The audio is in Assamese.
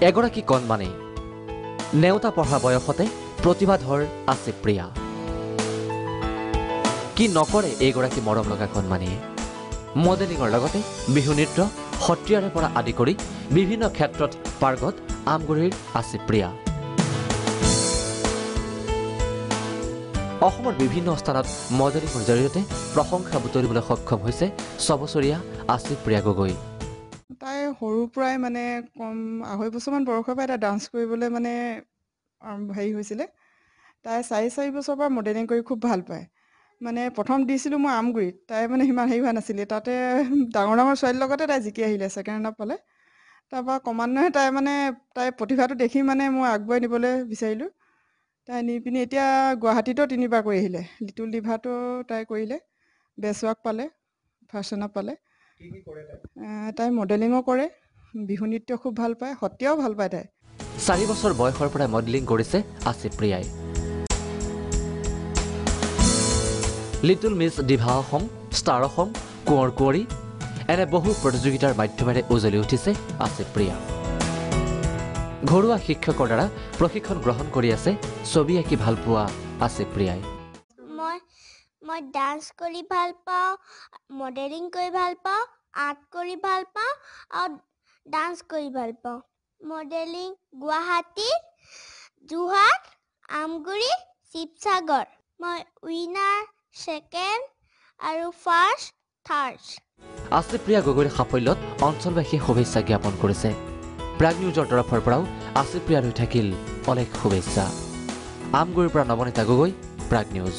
এগৰাকী কণমানি নেওতা পঢ়া বয়সতে প্ৰতিভাধৰ আছে প্ৰিয়া কি নকৰে এইগৰাকী মৰম লগা কণমানিয়ে মডেলিঙৰ লগতে বিহু নৃত্য সত্ৰীয়াৰে পৰা আদি কৰি বিভিন্ন ক্ষেত্ৰত পাৰ্গত আমগুৰিৰ আছে প্ৰিয়া অসমৰ বিভিন্ন স্থানত মডেলিঙৰ জৰিয়তে প্ৰশংসা বুটলিবলৈ সক্ষম হৈছে 6 বছৰীয়া আছে প্ৰিয়া গগৈ তাই সৰুৰ পৰাই মানে কম 2.5 বছৰমান বয়সৰ পৰা এটা ডান্স কৰিবলৈ মানে হেৰি হৈছিলে তাই 4 বছৰৰ পৰা মডেলিং কৰি খুব ভাল পায় মানে প্ৰথম দিছিলোঁ মই আমগুৰিত তাই মানে সিমান হেৰি হোৱা নাছিলে তাতে ডাঙৰ ছোৱালীৰ লগতে তাই জিকি আহিলে ছেকেণ্ড ৰাউণ্ড পালে তাৰপৰা ক্ৰমান্বয়ে তাই প্ৰতিভাটো দেখি মানে মই আগুৱাই নিবলৈ বিচাৰিলোঁ তাই নি পিনি এতিয়া গুৱাহাটীতো 3বাৰ কৰি আহিলে লিটল ডিভাটো তাই কৰিলে বেষ্ট ৱাক পালে ফাৰ্ষ্ট ৰাউণ্ড পালে তাই মডেলিঙো কৰে বিহু নৃত্য খুব ভাল পায় সত্ৰীয়াও ভাল পায় তাই 4 বছৰ বয়সৰ পৰা মডেলিং কৰিছে আছে প্ৰিয়াই লিটল মিছ ডিভা অসম ষ্টাৰ অসম কোঁৱৰ কুঁৱৰী এনে বহু প্ৰতিযোগিতাৰ মাধ্যমেৰে উজলি উঠিছে আছে প্ৰিয়া ঘৰুৱা শিক্ষকৰ দ্বাৰা প্ৰশিক্ষণ গ্ৰহণ কৰি আছে ছবি আঁকি ভাল পোৱা আছে প্ৰিয়াই মই ডান্স কৰি ভাল পাওঁ মডেলিং কৰি ভাল পাওঁ আৰ্ট কৰি ভাল পাওঁ আৰু ডান্স কৰি ভাল পাওঁ মডেলিং গুৱাহাটী যোৰহাট আমগুৰি শিৱসাগৰ মই উইনাৰ ছেকেণ্ড আৰু ফাৰ্ষ্ট থাৰ্ড আছে প্ৰিয়া গগৈৰ সাফল্যত অঞ্চলবাসীয়ে শুভেচ্ছা জ্ঞাপন কৰিছে প্ৰাগ নিউজৰ তৰফৰ পৰাও আছে প্ৰিয়ালৈ থাকিল অলেখ শুভেচ্ছা আমগুৰিৰ পৰা নৱনীতা গগৈ প্ৰাগ নিউজ